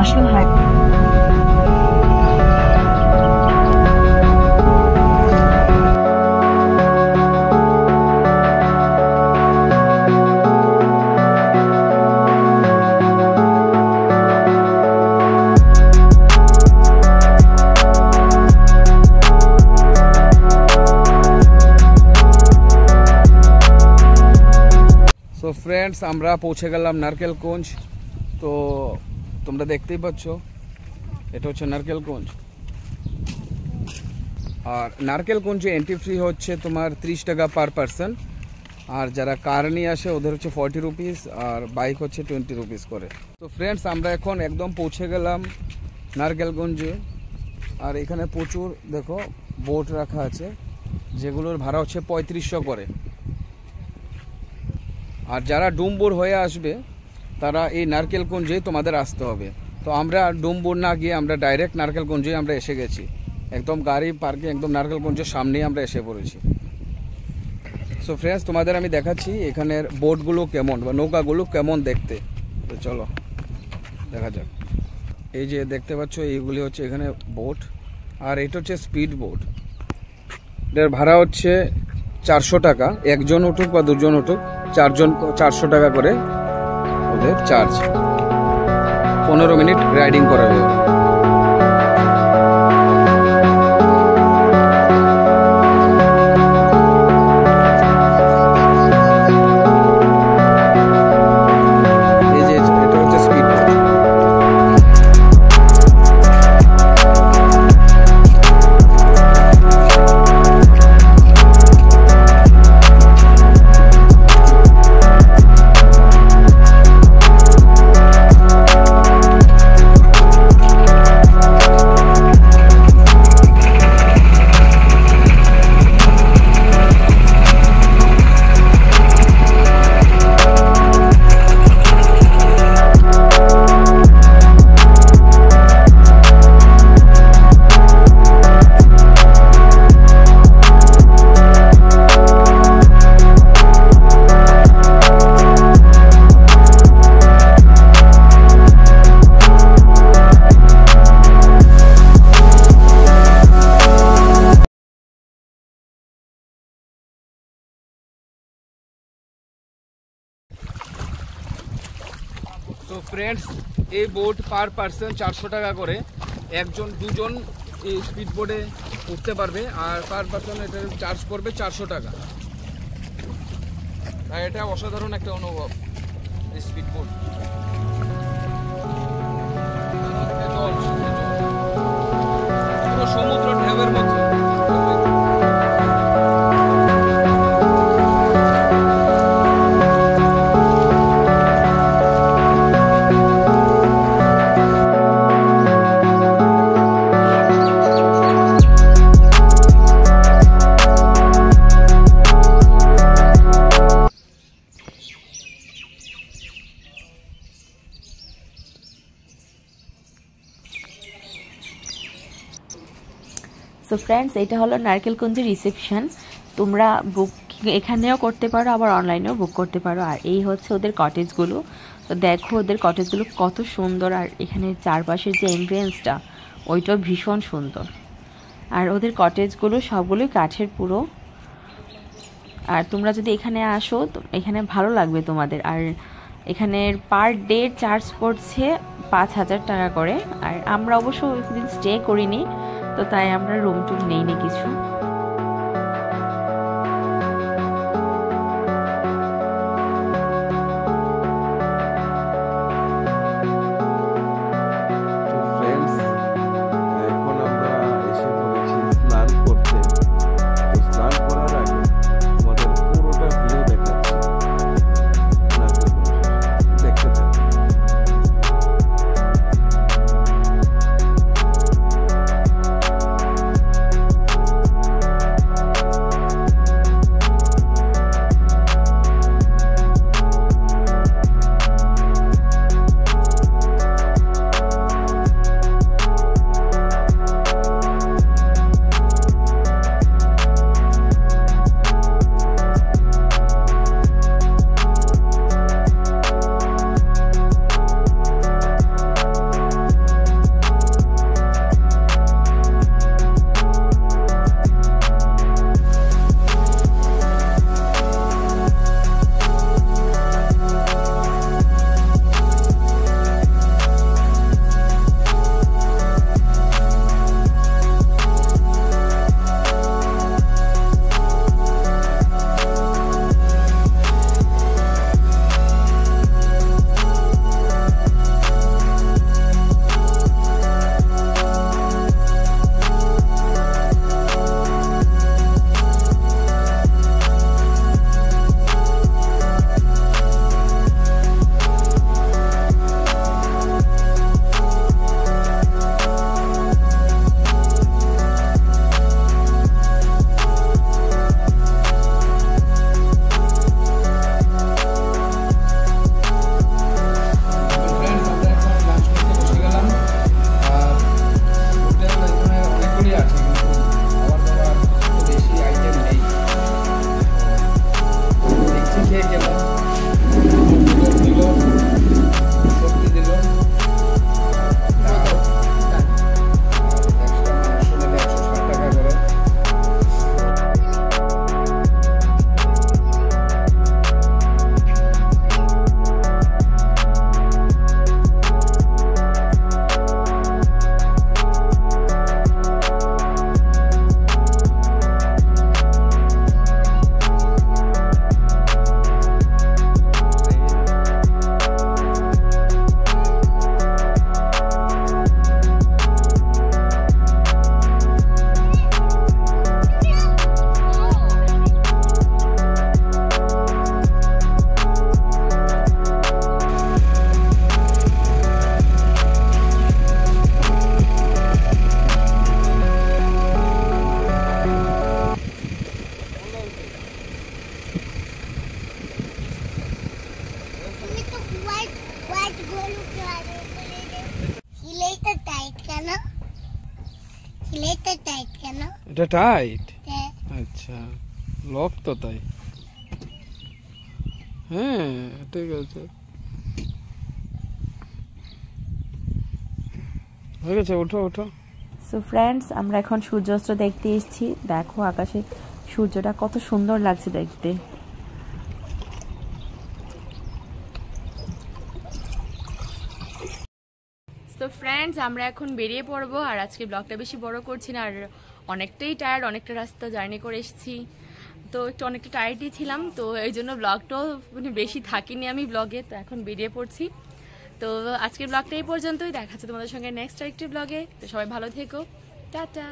National Highway. So friends, আমরা পৌঁছে গেলাম নারকেলকুঞ্জ। তো তোমরা দেখতেই পাচ্ছ, এটা হচ্ছে নারকেলকুঞ্জ। আর নারকেলকুঞ্জে এন্ট্রি ফ্রি হচ্ছে তোমার 30 টাকা পার পারসন। আর যারা কার নিয়ে আসে ওদের হচ্ছে 40 রুপিস, আর বাইক হচ্ছে 20 রুপিস করে। তো ফ্রেন্ডস, আমরা এখন একদম পৌঁছে গেলাম নারকেলকুঞ্জে। আর এখানে প্রচুর দেখো বোট রাখা আছে, যেগুলোর ভাড়া হচ্ছে 3500 করে। আর যারা ডুমবুর হয়ে আসবে তারা এই নারকেলকুঞ্জে তোমাদের আসতে হবে। তো আমরা ডুমবুর না গিয়ে আমরা ডাইরেক্ট নারকেলকুঞ্জে আমরা এসে গেছি। একদম গাড়ি পার্কিং একদম নারকেলকুঞ্জের সামনেই আমরা এসে পড়েছি। সো ফ্রেন্ডস, তোমাদের আমি দেখাচ্ছি এখানের বোটগুলো কেমন বা নৌকাগুলো কেমন দেখতে। তো চলো দেখা যাক। এই যে দেখতে পাচ্ছ, এইগুলি হচ্ছে এখানে বোট। আর এটা হচ্ছে স্পিড বোট। এর ভাড়া হচ্ছে 400 টাকা। একজন উঠুক বা দুজন উঠুক, 400 টাকা করে ওদের চার্জ। 15 মিনিট রাইডিং করাবে। তো ফ্রেন্ডস, এই বোট পার পারসন 400 টাকা করে। একজন দুজন এই স্পিড বোটে উঠতে পারবে। আর পার পারসন এটা চার্জ করবে 400 টাকা। তাই এটা অসাধারণ একটা অনুভব এই স্পিড বোট। পুরো সমুদ্র ঢেউয়ের মতো। সো ফ্রেন্ডস, এটা হলো নারকেলকুঞ্জের রিসেপশন। তোমরা বুক এখানেও করতে পারো, আবার অনলাইনেও বুক করতে পারো। আর এই হচ্ছে ওদের কটেজগুলো। তো দেখো ওদের কটেজগুলো কত সুন্দর। আর এখানে চারপাশের যে এমব্রেন্সটা, ওইটাও ভীষণ সুন্দর। আর ওদের কটেজগুলো সবগুলোই কাঠের পুরো। আর তোমরা যদি এখানে আসো, তো এখানে ভালো লাগবে তোমাদের। আর এখানের পার ডে চার্জ পড়ছে 5000 টাকা করে। আর আমরা অবশ্য ওইদিন স্টে করিনি, তো তাই আমরা রুম টুম নেইনি কিছু। এটা টাইট, আচ্ছা লক তো তাই। হ্যাঁ ঠিক আছে, হয়ে গেছে, ওঠো ওঠো। সো ফ্রেন্ডস, আমরা এখন সূর্যাস্ত দেখতে এসেছি। দেখো আকাশে সূর্যটা কত সুন্দর লাগছে দেখতে। তো ফ্রেন্ডস, আমরা এখন বেরিয়ে পড়বো। আর আজকে ব্লগটা বেশি বড় করছি না, আর অনেকটাই টায়ার্ড, অনেকটা রাস্তা জার্নি করে এসেছি, তো একটু অনেকটা টায়ার্ডই ছিলাম, তো এই জন্য ব্লগটাও মানে বেশি থাকিনি আমি ব্লগে। তো এখন বেরিয়ে পড়ছি। তো আজকের ব্লগটা এই পর্যন্তই, দেখা হচ্ছে তোমাদের সঙ্গে নেক্সট আরেকটি ব্লগে। তো সবাই ভালো থেকো, টাটা।